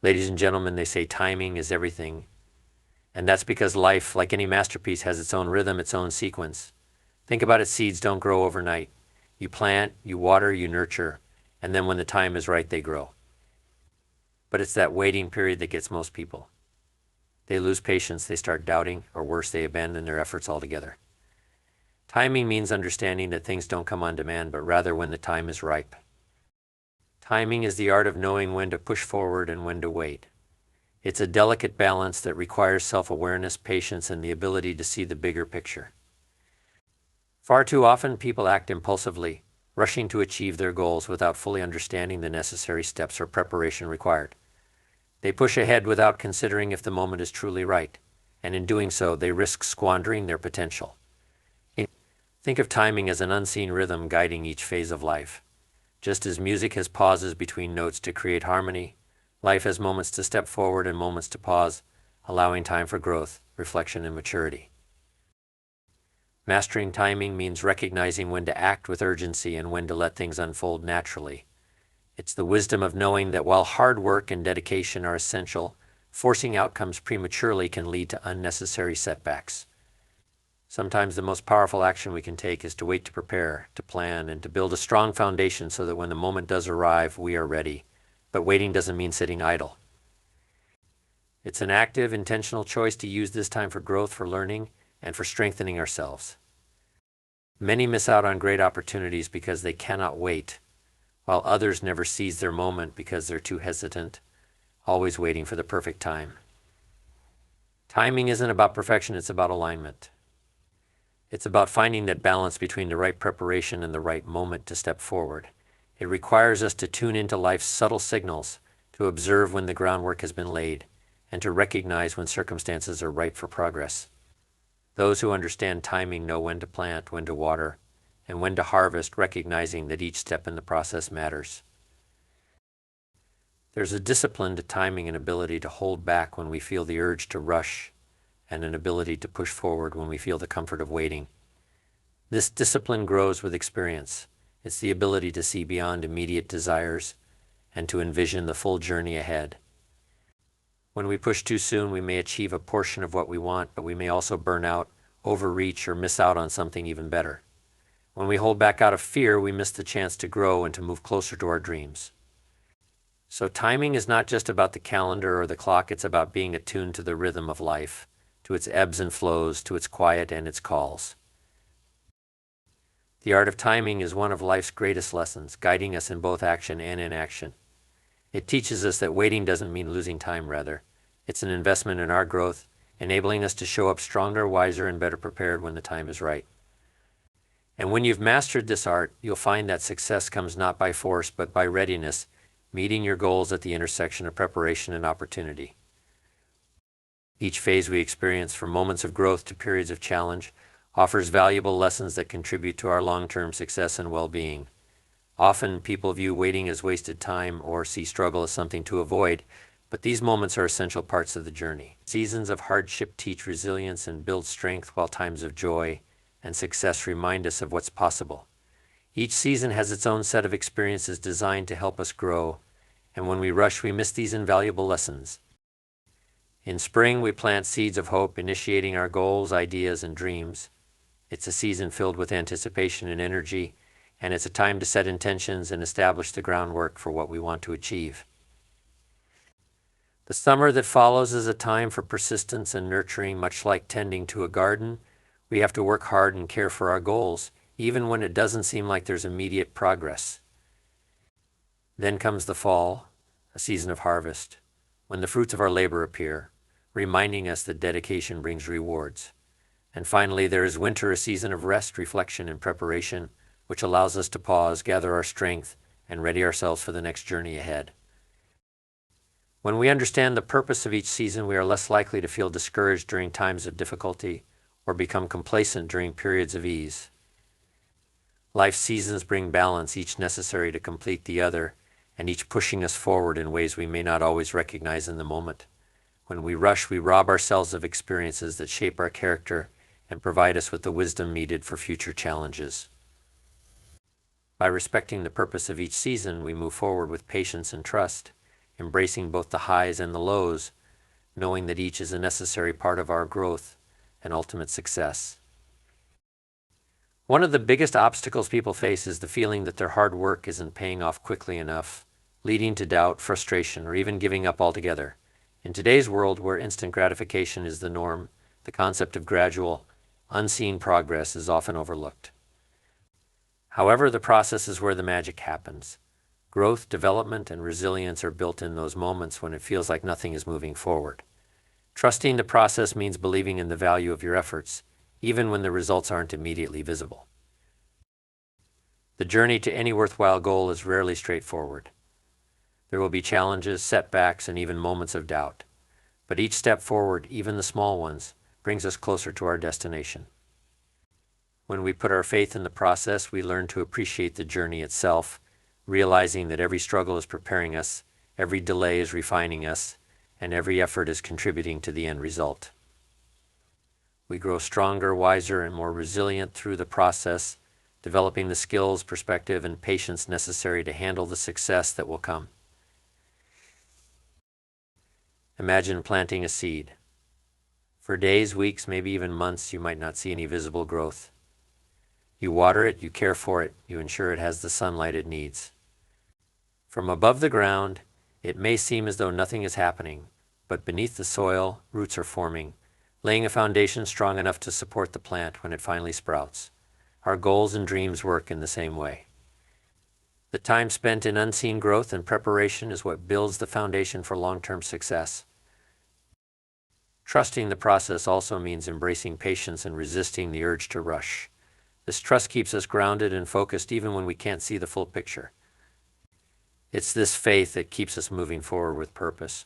Ladies and gentlemen, they say timing is everything. And that's because life, like any masterpiece, has its own rhythm, its own sequence. Think about it, seeds don't grow overnight. You plant, you water, you nurture, and then when the time is right, they grow. But it's that waiting period that gets most people. They lose patience, they start doubting, or worse, they abandon their efforts altogether. Timing means understanding that things don't come on demand, but rather when the time is ripe. Timing is the art of knowing when to push forward and when to wait. It's a delicate balance that requires self-awareness, patience, and the ability to see the bigger picture. Far too often, people act impulsively, rushing to achieve their goals without fully understanding the necessary steps or preparation required. They push ahead without considering if the moment is truly right, and in doing so, they risk squandering their potential. Think of timing as an unseen rhythm guiding each phase of life. Just as music has pauses between notes to create harmony, life has moments to step forward and moments to pause, allowing time for growth, reflection, and maturity. Mastering timing means recognizing when to act with urgency and when to let things unfold naturally. It's the wisdom of knowing that while hard work and dedication are essential, forcing outcomes prematurely can lead to unnecessary setbacks. Sometimes the most powerful action we can take is to wait, to prepare, to plan, and to build a strong foundation so that when the moment does arrive, we are ready. But waiting doesn't mean sitting idle. It's an active, intentional choice to use this time for growth, for learning, and for strengthening ourselves. Many miss out on great opportunities because they cannot wait, while others never seize their moment because they're too hesitant, always waiting for the perfect time. Timing isn't about perfection, it's about alignment. It's about finding that balance between the right preparation and the right moment to step forward. It requires us to tune into life's subtle signals, to observe when the groundwork has been laid, and to recognize when circumstances are ripe for progress. Those who understand timing know when to plant, when to water, and when to harvest, recognizing that each step in the process matters. There's a discipline to timing, an ability to hold back when we feel the urge to rush, and an ability to push forward when we feel the comfort of waiting. This discipline grows with experience. It's the ability to see beyond immediate desires and to envision the full journey ahead. When we push too soon, we may achieve a portion of what we want, but we may also burn out, overreach, or miss out on something even better. When we hold back out of fear, we miss the chance to grow and to move closer to our dreams. So timing is not just about the calendar or the clock, it's about being attuned to the rhythm of life, to its ebbs and flows, to its quiet and its calls. The art of timing is one of life's greatest lessons, guiding us in both action and inaction. It teaches us that waiting doesn't mean losing time, rather. It's an investment in our growth, enabling us to show up stronger, wiser, and better prepared when the time is right. And when you've mastered this art, you'll find that success comes not by force, but by readiness, meeting your goals at the intersection of preparation and opportunity. Each phase we experience, from moments of growth to periods of challenge, offers valuable lessons that contribute to our long-term success and well-being. Often, people view waiting as wasted time or see struggle as something to avoid, but these moments are essential parts of the journey. Seasons of hardship teach resilience and build strength, while times of joy and success remind us of what's possible. Each season has its own set of experiences designed to help us grow, and when we rush, we miss these invaluable lessons. In spring, we plant seeds of hope, initiating our goals, ideas, and dreams. It's a season filled with anticipation and energy, and it's a time to set intentions and establish the groundwork for what we want to achieve. The summer that follows is a time for persistence and nurturing. Much like tending to a garden, we have to work hard and care for our goals, even when it doesn't seem like there's immediate progress. Then comes the fall, a season of harvest, when the fruits of our labor appear, reminding us that dedication brings rewards. And finally, there is winter, a season of rest, reflection, and preparation, which allows us to pause, gather our strength, and ready ourselves for the next journey ahead. When we understand the purpose of each season, we are less likely to feel discouraged during times of difficulty or become complacent during periods of ease. Life's seasons bring balance, each necessary to complete the other, and each pushing us forward in ways we may not always recognize in the moment. When we rush, we rob ourselves of experiences that shape our character and provide us with the wisdom needed for future challenges. By respecting the purpose of each season, we move forward with patience and trust, embracing both the highs and the lows, knowing that each is a necessary part of our growth and ultimate success. One of the biggest obstacles people face is the feeling that their hard work isn't paying off quickly enough, leading to doubt, frustration, or even giving up altogether. In today's world where instant gratification is the norm, the concept of gradual, unseen progress is often overlooked. However, the process is where the magic happens. Growth, development, and resilience are built in those moments when it feels like nothing is moving forward. Trusting the process means believing in the value of your efforts, even when the results aren't immediately visible. The journey to any worthwhile goal is rarely straightforward. There will be challenges, setbacks, and even moments of doubt. But each step forward, even the small ones, brings us closer to our destination. When we put our faith in the process, we learn to appreciate the journey itself, realizing that every struggle is preparing us, every delay is refining us, and every effort is contributing to the end result. We grow stronger, wiser, and more resilient through the process, developing the skills, perspective, and patience necessary to handle the success that will come. Imagine planting a seed. For days, weeks, maybe even months, you might not see any visible growth. You water it, you care for it, you ensure it has the sunlight it needs. From above the ground, it may seem as though nothing is happening, but beneath the soil, roots are forming, laying a foundation strong enough to support the plant when it finally sprouts. Our goals and dreams work in the same way. The time spent in unseen growth and preparation is what builds the foundation for long-term success. Trusting the process also means embracing patience and resisting the urge to rush. This trust keeps us grounded and focused even when we can't see the full picture. It's this faith that keeps us moving forward with purpose,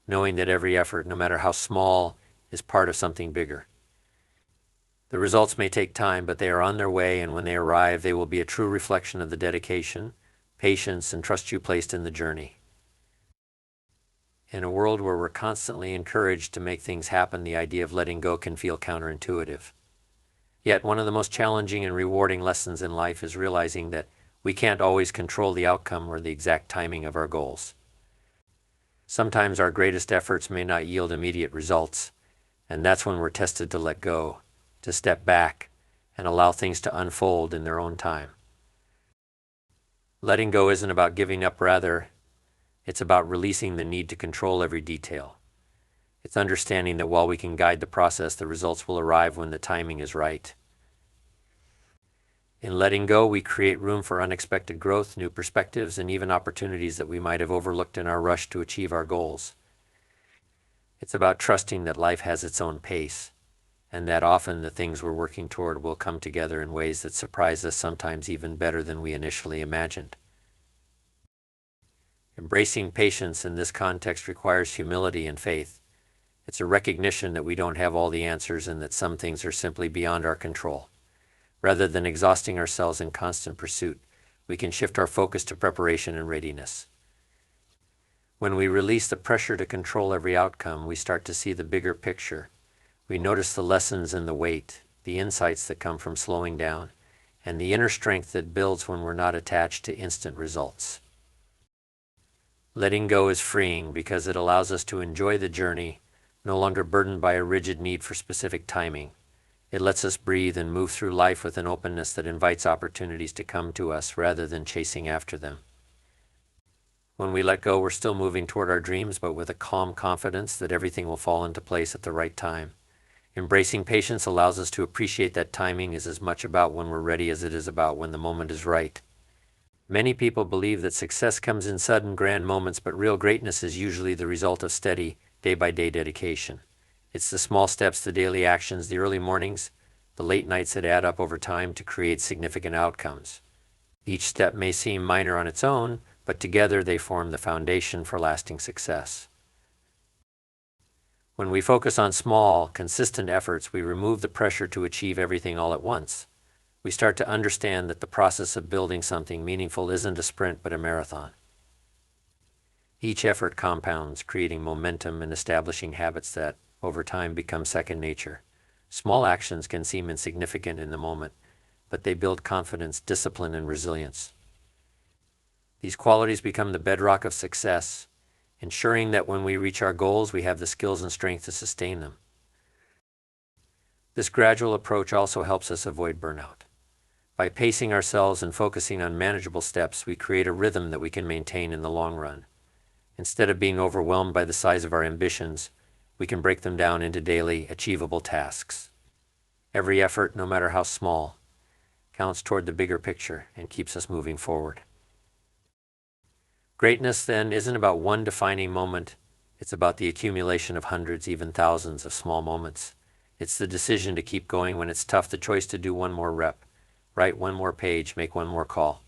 knowing that every effort, no matter how small, is part of something bigger. The results may take time, but they are on their way, and when they arrive, they will be a true reflection of the dedication, patience, and trust you placed in the journey. In a world where we're constantly encouraged to make things happen, the idea of letting go can feel counterintuitive. Yet one of the most challenging and rewarding lessons in life is realizing that we can't always control the outcome or the exact timing of our goals. Sometimes our greatest efforts may not yield immediate results, and that's when we're tested to let go, to step back, and allow things to unfold in their own time. Letting go isn't about giving up, rather, it's about releasing the need to control every detail. It's understanding that while we can guide the process, the results will arrive when the timing is right. In letting go, we create room for unexpected growth, new perspectives, and even opportunities that we might have overlooked in our rush to achieve our goals. It's about trusting that life has its own pace, and that often the things we're working toward will come together in ways that surprise us, sometimes even better than we initially imagined. Embracing patience in this context requires humility and faith. It's a recognition that we don't have all the answers and that some things are simply beyond our control. Rather than exhausting ourselves in constant pursuit, we can shift our focus to preparation and readiness. When we release the pressure to control every outcome, we start to see the bigger picture. We notice the lessons in the wait, the insights that come from slowing down, and the inner strength that builds when we're not attached to instant results. Letting go is freeing because it allows us to enjoy the journey, no longer burdened by a rigid need for specific timing. It lets us breathe and move through life with an openness that invites opportunities to come to us rather than chasing after them. When we let go, we're still moving toward our dreams, but with a calm confidence that everything will fall into place at the right time. Embracing patience allows us to appreciate that timing is as much about when we're ready as it is about when the moment is right. Many people believe that success comes in sudden, grand moments, but real greatness is usually the result of steady, day-by-day dedication. It's the small steps, the daily actions, the early mornings, the late nights that add up over time to create significant outcomes. Each step may seem minor on its own, but together they form the foundation for lasting success. When we focus on small, consistent efforts, we remove the pressure to achieve everything all at once. We start to understand that the process of building something meaningful isn't a sprint but a marathon. Each effort compounds, creating momentum and establishing habits that, over time, become second nature. Small actions can seem insignificant in the moment, but they build confidence, discipline, and resilience. These qualities become the bedrock of success, ensuring that when we reach our goals, we have the skills and strength to sustain them. This gradual approach also helps us avoid burnout. By pacing ourselves and focusing on manageable steps, we create a rhythm that we can maintain in the long run. Instead of being overwhelmed by the size of our ambitions, we can break them down into daily, achievable tasks. Every effort, no matter how small, counts toward the bigger picture and keeps us moving forward. Greatness, then, isn't about one defining moment. It's about the accumulation of hundreds, even thousands of small moments. It's the decision to keep going when it's tough, the choice to do one more rep, write one more page, make one more call.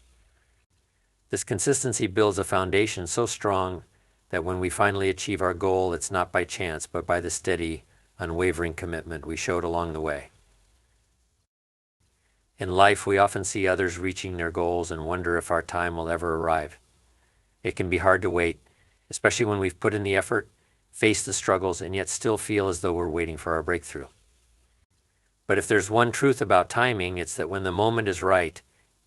This consistency builds a foundation so strong that when we finally achieve our goal, it's not by chance, but by the steady, unwavering commitment we showed along the way. In life, we often see others reaching their goals and wonder if our time will ever arrive. It can be hard to wait, especially when we've put in the effort, faced the struggles, and yet still feel as though we're waiting for our breakthrough. But if there's one truth about timing, it's that when the moment is right,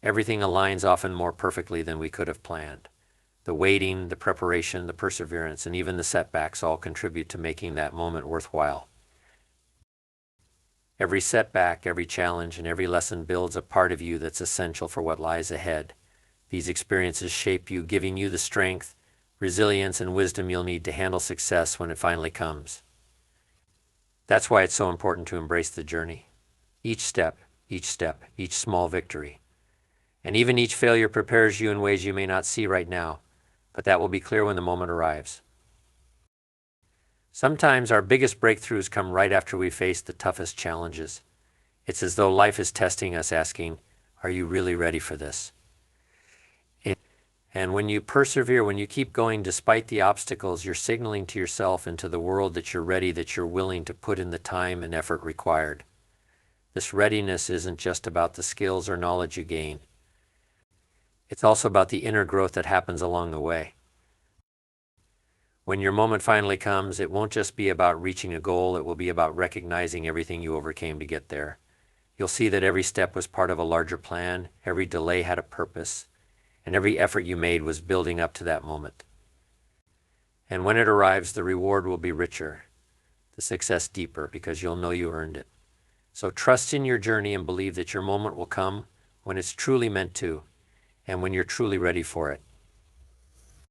everything aligns often more perfectly than we could have planned. The waiting, the preparation, the perseverance, and even the setbacks all contribute to making that moment worthwhile. Every setback, every challenge, and every lesson builds a part of you that's essential for what lies ahead. These experiences shape you, giving you the strength, resilience, and wisdom you'll need to handle success when it finally comes. That's why it's so important to embrace the journey. Each step, each small victory. And even each failure prepares you in ways you may not see right now, but that will be clear when the moment arrives. Sometimes our biggest breakthroughs come right after we face the toughest challenges. It's as though life is testing us, asking, "Are you really ready for this?" And when you persevere, when you keep going despite the obstacles, you're signaling to yourself and to the world that you're ready, that you're willing to put in the time and effort required. This readiness isn't just about the skills or knowledge you gain. It's also about the inner growth that happens along the way. When your moment finally comes, it won't just be about reaching a goal, it will be about recognizing everything you overcame to get there. You'll see that every step was part of a larger plan, every delay had a purpose, and every effort you made was building up to that moment. And when it arrives, the reward will be richer, the success deeper, because you'll know you earned it. So trust in your journey and believe that your moment will come when it's truly meant to, and when you're truly ready for it.